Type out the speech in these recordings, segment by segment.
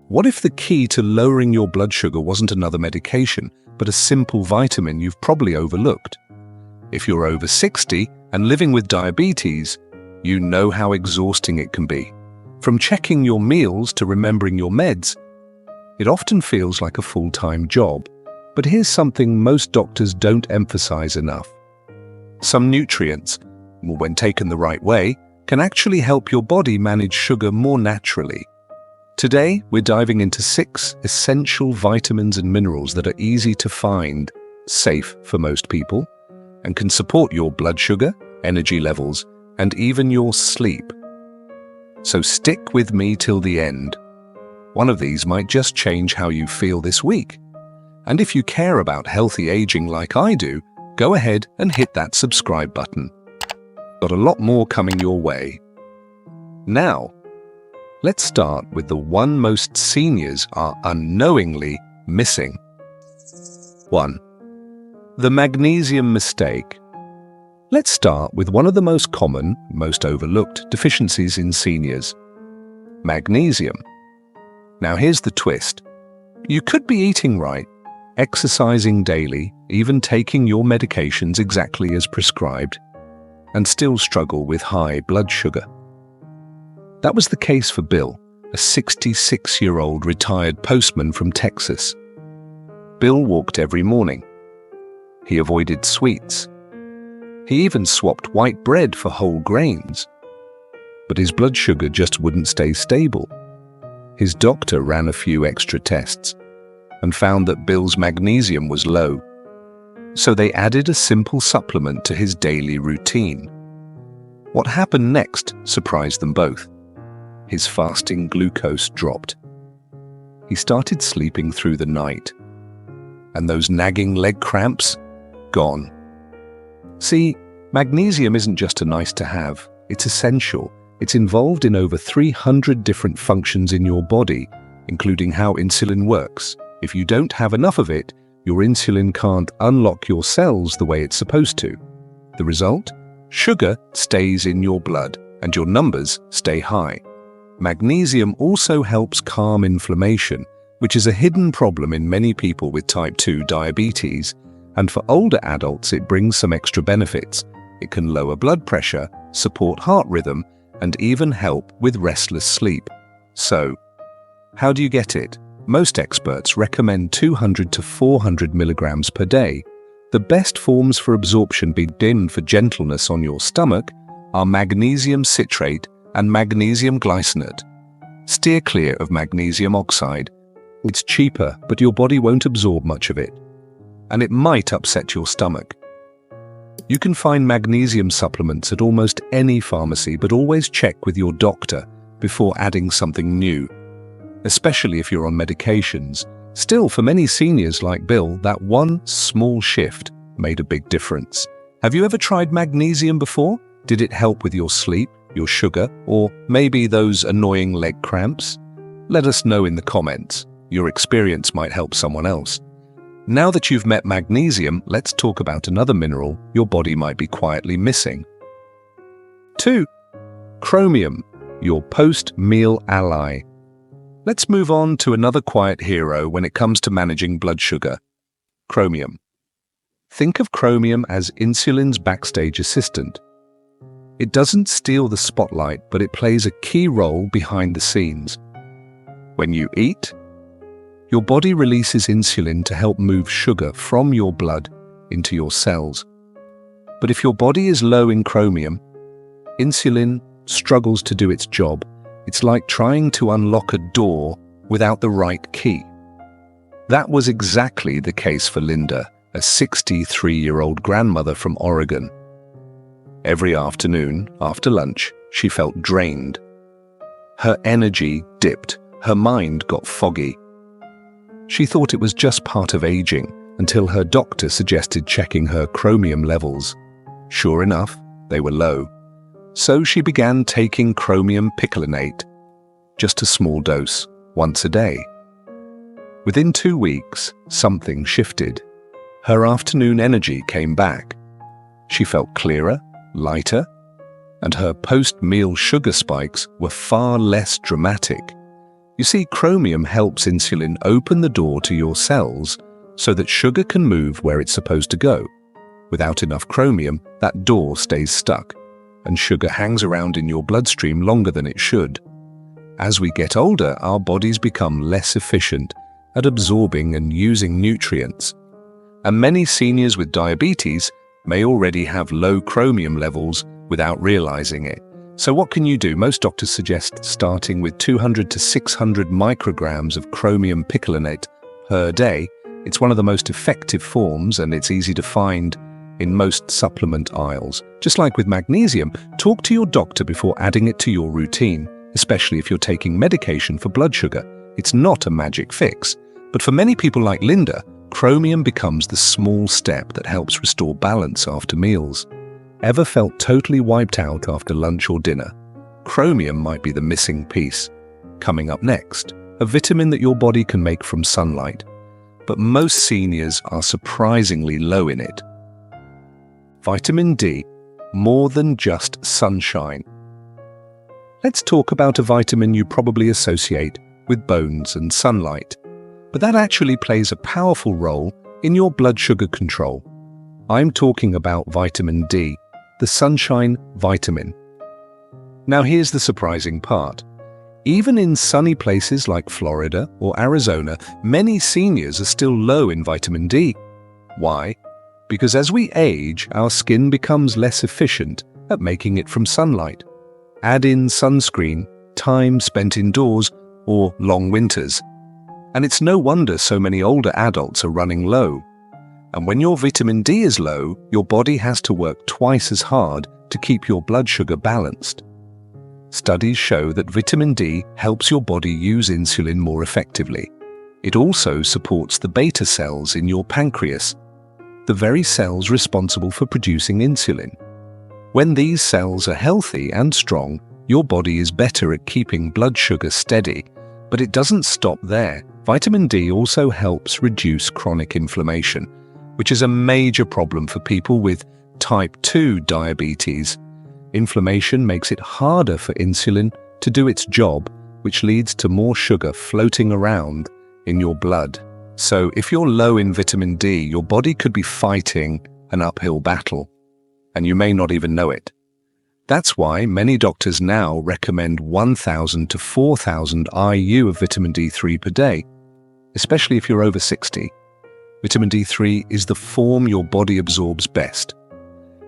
What if the key to lowering your blood sugar wasn't another medication, but a simple vitamin you've probably overlooked? If you're over 60 and living with diabetes, you know how exhausting it can be. From checking your meals to remembering your meds, it often feels like a full-time job. But here's something most doctors don't emphasize enough. Some nutrients, when taken the right way, can actually help your body manage sugar more naturally. Today, we're diving into 6 essential vitamins and minerals that are easy to find, safe for most people, and can support your blood sugar, energy levels, and even your sleep. So stick with me till the end. One of these might just change how you feel this week. And if you care about healthy aging like I do, go ahead and hit that subscribe button. Got a lot more coming your way. Now, let's start with the one most seniors are unknowingly missing. 1. The magnesium mistake. Let's start with one of the most common, most overlooked deficiencies in seniors: magnesium. Now here's the twist. You could be eating right, exercising daily, even taking your medications exactly as prescribed, and still struggle with high blood sugar. That was the case for Bill, a 66-year-old retired postman from Texas. Bill walked every morning. He avoided sweets. He even swapped white bread for whole grains. But his blood sugar just wouldn't stay stable. His doctor ran a few extra tests and found that Bill's magnesium was low. So they added a simple supplement to his daily routine. What happened next surprised them both. His fasting glucose dropped. He started sleeping through the night. And those nagging leg cramps? Gone. See, magnesium isn't just a nice to have, it's essential. It's involved in over 300 different functions in your body, including how insulin works. If you don't have enough of it, your insulin can't unlock your cells the way it's supposed to. The result? Sugar stays in your blood, and your numbers stay high. Magnesium also helps calm inflammation, which is a hidden problem in many people with type 2 diabetes, and for older adults it brings some extra benefits. It can lower blood pressure, support heart rhythm, and even help with restless sleep. So, how do you get it? Most experts recommend 200 to 400 milligrams per day. The best forms for absorption begin for gentleness on your stomach are magnesium citrate and magnesium glycinate. Steer clear of magnesium oxide. It's cheaper, but your body won't absorb much of it. And it might upset your stomach. You can find magnesium supplements at almost any pharmacy, but always check with your doctor before adding something new, especially if you're on medications. Still, for many seniors like Bill, that one small shift made a big difference. Have you ever tried magnesium before? Did it help with your sleep, your sugar, or maybe those annoying leg cramps? Let us know in the comments. Your experience might help someone else. Now that you've met magnesium, let's talk about another mineral your body might be quietly missing. 2. Chromium, your post-meal ally. Let's move on to another quiet hero when it comes to managing blood sugar: chromium. Think of chromium as insulin's backstage assistant. It doesn't steal the spotlight, but it plays a key role behind the scenes. When you eat, your body releases insulin to help move sugar from your blood into your cells. But if your body is low in chromium, insulin struggles to do its job. It's like trying to unlock a door without the right key. That was exactly the case for Linda, a 63-year-old grandmother from Oregon. Every afternoon, after lunch, she felt drained. Her energy dipped, her mind got foggy. She thought it was just part of aging until her doctor suggested checking her chromium levels. Sure enough, they were low. So she began taking chromium picolinate, just a small dose, once a day. Within 2 weeks, something shifted. Her afternoon energy came back. She felt clearer, lighter, and her post-meal sugar spikes were far less dramatic. You see, chromium helps insulin open the door to your cells so that sugar can move where it's supposed to go. Without enough chromium, that door stays stuck, and sugar hangs around in your bloodstream longer than it should. As we get older, our bodies become less efficient at absorbing and using nutrients. And many seniors with diabetes may already have low chromium levels without realizing it. So what can you do? Most doctors suggest starting with 200 to 600 micrograms of chromium picolinate per day. It's one of the most effective forms, and it's easy to find in most supplement aisles. Just like with magnesium, talk to your doctor before adding it to your routine, especially if you're taking medication for blood sugar. It's not a magic fix, but for many people like Linda, chromium becomes the small step that helps restore balance after meals. Ever felt totally wiped out after lunch or dinner? Chromium might be the missing piece. Coming up next, a vitamin that your body can make from sunlight, but most seniors are surprisingly low in it. Vitamin D, more than just sunshine. Let's talk about a vitamin you probably associate with bones and sunlight, but that actually plays a powerful role in your blood sugar control. I'm talking about vitamin D, the sunshine vitamin. Now here's the surprising part. Even in sunny places like Florida or Arizona, many seniors are still low in vitamin D. Why? Because as we age, our skin becomes less efficient at making it from sunlight. Add in sunscreen, time spent indoors, or long winters. And it's no wonder so many older adults are running low. And when your vitamin D is low, your body has to work twice as hard to keep your blood sugar balanced. Studies show that vitamin D helps your body use insulin more effectively. It also supports the beta cells in your pancreas, the very cells responsible for producing insulin. When these cells are healthy and strong, your body is better at keeping blood sugar steady. But it doesn't stop there. Vitamin D also helps reduce chronic inflammation, which is a major problem for people with type 2 diabetes. Inflammation makes it harder for insulin to do its job, which leads to more sugar floating around in your blood. So if you're low in vitamin D, your body could be fighting an uphill battle, and you may not even know it. That's why many doctors now recommend 1,000 to 4,000 IU of vitamin D3 per day, especially if you're over 60. Vitamin D3 is the form your body absorbs best.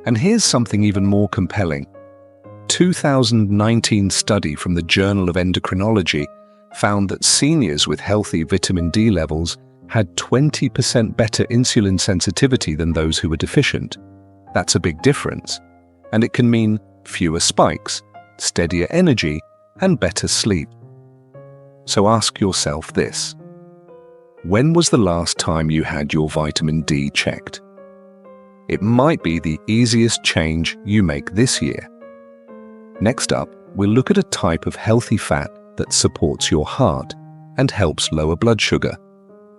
And here's something even more compelling. 2019 study from the Journal of Endocrinology found that seniors with healthy vitamin D levels had 20% better insulin sensitivity than those who were deficient. That's a big difference, and it can mean fewer spikes, steadier energy, and better sleep. So ask yourself this: when was the last time you had your vitamin D checked? It might be the easiest change you make this year. Next up, we'll look at a type of healthy fat that supports your heart and helps lower blood sugar,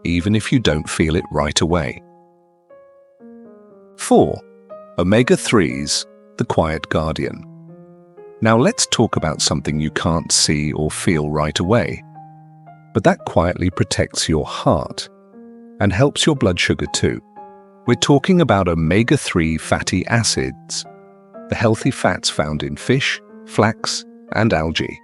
even if you don't feel it right away. 4. Omega-3s, the quiet guardian. Now let's talk about something you can't see or feel right away, but that quietly protects your heart and helps your blood sugar too. We're talking about omega-3 fatty acids, the healthy fats found in fish, flax, and algae.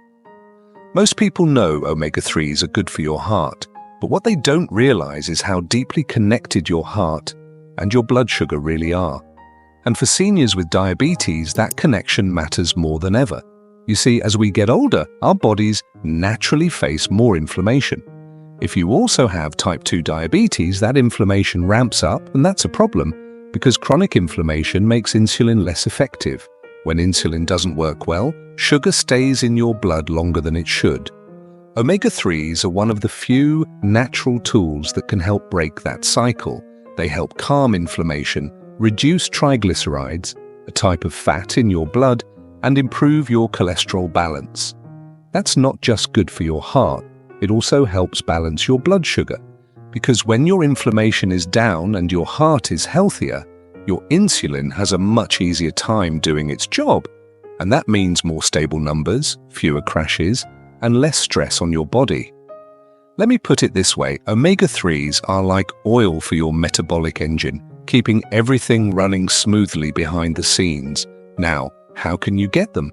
Most people know omega-3s are good for your heart, but what they don't realize is how deeply connected your heart and your blood sugar really are. And for seniors with diabetes, that connection matters more than ever. You see, as we get older, our bodies naturally face more inflammation. If you also have type 2 diabetes, that inflammation ramps up, and that's a problem because chronic inflammation makes insulin less effective. When insulin doesn't work well, sugar stays in your blood longer than it should. Omega-3s are one of the few natural tools that can help break that cycle. They help calm inflammation, reduce triglycerides, a type of fat in your blood, and improve your cholesterol balance. That's not just good for your heart, it also helps balance your blood sugar. Because when your inflammation is down and your heart is healthier, your insulin has a much easier time doing its job. And that means more stable numbers, fewer crashes, and less stress on your body. Let me put it this way, omega-3s are like oil for your metabolic engine, keeping everything running smoothly behind the scenes. Now, how can you get them?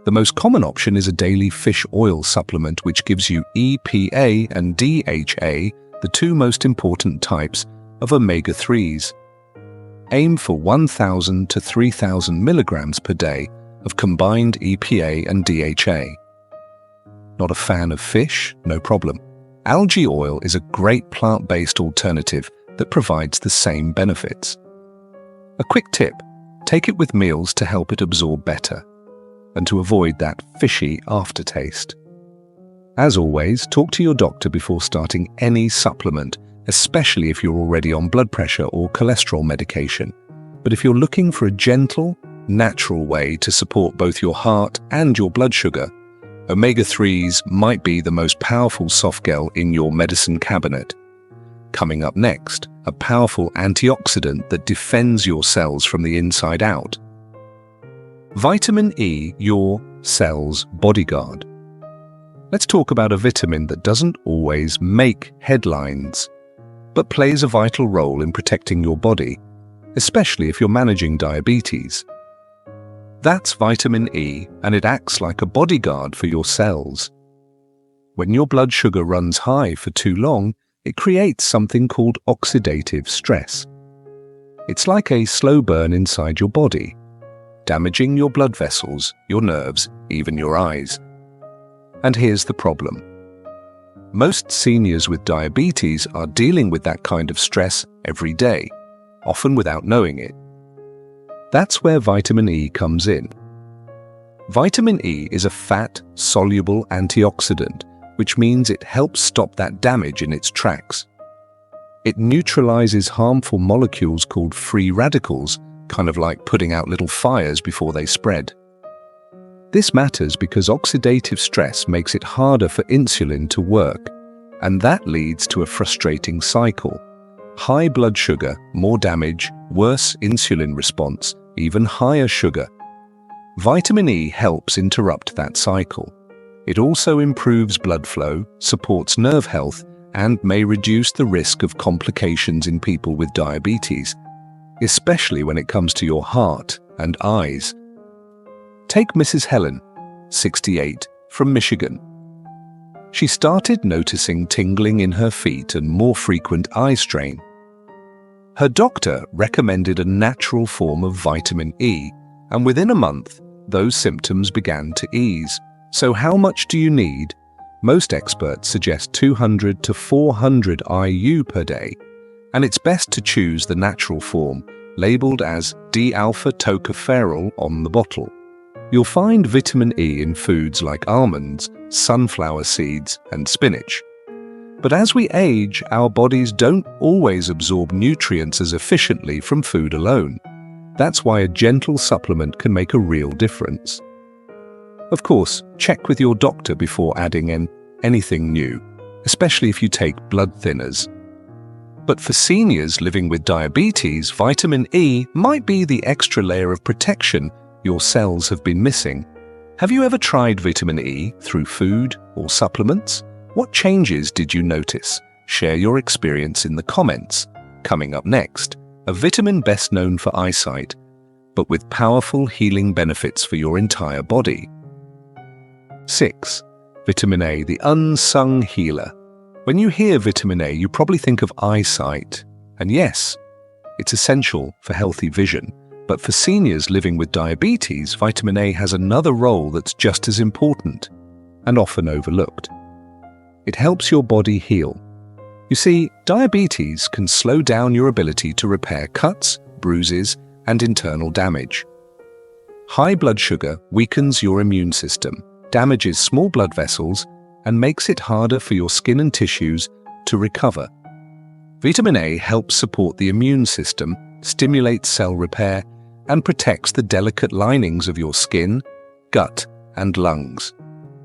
The most common option is a daily fish oil supplement which gives you EPA and DHA, the two most important types of omega-3s. Aim for 1,000 to 3,000 milligrams per day of combined EPA and DHA. Not a fan of fish? No problem. Algae oil is a great plant-based alternative that provides the same benefits. A quick tip, take it with meals to help it absorb better and to avoid that fishy aftertaste. As always, talk to your doctor before starting any supplement, especially if you're already on blood pressure or cholesterol medication. But if you're looking for a gentle, natural way to support both your heart and your blood sugar, omega-3s might be the most powerful softgel in your medicine cabinet. Coming up next, a powerful antioxidant that defends your cells from the inside out. Vitamin E, your cell's bodyguard. Let's talk about a vitamin that doesn't always make headlines, but plays a vital role in protecting your body, especially if you're managing diabetes. That's vitamin E, and it acts like a bodyguard for your cells. When your blood sugar runs high for too long, it creates something called oxidative stress. It's like a slow burn inside your body, damaging your blood vessels, your nerves, even your eyes. And here's the problem. Most seniors with diabetes are dealing with that kind of stress every day, often without knowing it. That's where vitamin E comes in. Vitamin E is a fat-soluble antioxidant, which means it helps stop that damage in its tracks. It neutralizes harmful molecules called free radicals, kind of like putting out little fires before they spread. This matters because oxidative stress makes it harder for insulin to work, and that leads to a frustrating cycle. High blood sugar, more damage, worse insulin response, even higher sugar. Vitamin E helps interrupt that cycle. It also improves blood flow, supports nerve health, and may reduce the risk of complications in people with diabetes, especially when it comes to your heart and eyes. Take Mrs. Helen, 68, from Michigan. She started noticing tingling in her feet and more frequent eye strain. Her doctor recommended a natural form of vitamin E, and within a month, those symptoms began to ease. So how much do you need? Most experts suggest 200 to 400 IU per day, and it's best to choose the natural form, labeled as D-alpha tocopherol on the bottle. You'll find vitamin E in foods like almonds, sunflower seeds, and spinach. But as we age, our bodies don't always absorb nutrients as efficiently from food alone. That's why a gentle supplement can make a real difference. Of course, check with your doctor before adding in anything new, especially if you take blood thinners. But for seniors living with diabetes, vitamin E might be the extra layer of protection your cells have been missing. Have you ever tried vitamin E through food or supplements? What changes did you notice? Share your experience in the comments. Coming up next, a vitamin best known for eyesight, but with powerful healing benefits for your entire body. 6. Vitamin A, the unsung healer. When you hear vitamin A, you probably think of eyesight. And yes, it's essential for healthy vision. But for seniors living with diabetes, vitamin A has another role that's just as important and often overlooked. It helps your body heal. You see, diabetes can slow down your ability to repair cuts, bruises, and internal damage. High blood sugar weakens your immune system, damages small blood vessels, and makes it harder for your skin and tissues to recover. Vitamin A helps support the immune system, stimulates cell repair, and protects the delicate linings of your skin, gut, and lungs.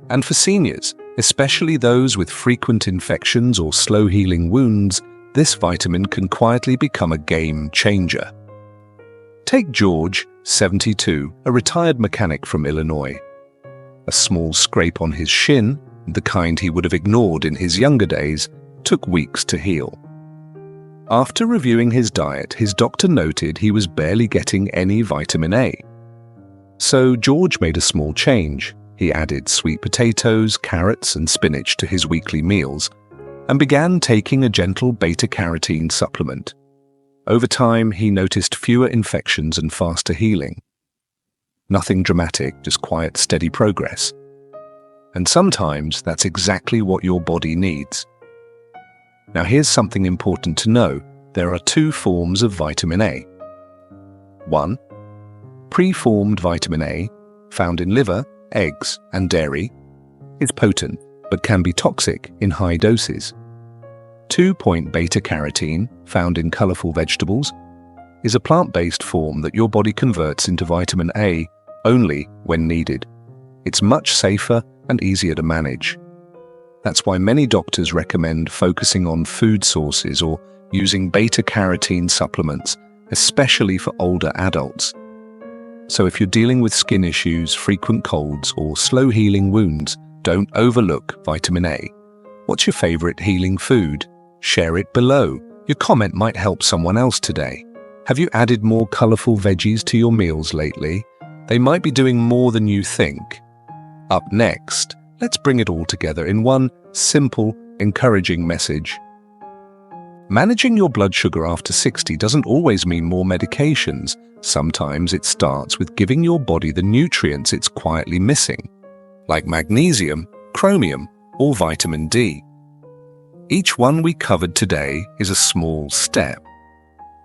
And for seniors, especially those with frequent infections or slow-healing wounds, this vitamin can quietly become a game changer. Take George, 72, a retired mechanic from Illinois. A small scrape on his shin, the kind he would have ignored in his younger days, took weeks to heal. After reviewing his diet, his doctor noted he was barely getting any vitamin A. So George made a small change. He added sweet potatoes, carrots, and spinach to his weekly meals and began taking a gentle beta-carotene supplement. Over time, he noticed fewer infections and faster healing. Nothing dramatic, just quiet, steady progress. And sometimes that's exactly what your body needs. Now here's something important to know. There are two forms of vitamin A. 1. Preformed vitamin A, found in liver, eggs, and dairy, is potent but can be toxic in high doses. 2-point beta-carotene, found in colorful vegetables, is a plant-based form that your body converts into vitamin A only when needed. It's much safer and easier to manage. That's why many doctors recommend focusing on food sources or using beta-carotene supplements, especially for older adults. So if you're dealing with skin issues, frequent colds, or slow-healing wounds, don't overlook vitamin A. What's your favorite healing food? Share it below. Your comment might help someone else today. Have you added more colorful veggies to your meals lately? They might be doing more than you think. Up next, let's bring it all together in one simple, encouraging message. Managing your blood sugar after 60 doesn't always mean more medications. Sometimes it starts with giving your body the nutrients it's quietly missing, like magnesium, chromium, or vitamin D. Each one we covered today is a small step,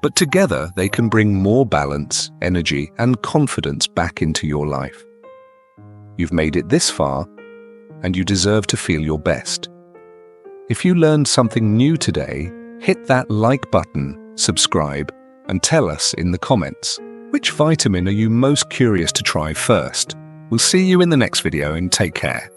but together they can bring more balance, energy, and confidence back into your life. You've made it this far, and you deserve to feel your best. If you learned something new today, hit that like button, subscribe, and tell us in the comments, which vitamin are you most curious to try first? We'll see you in the next video and take care.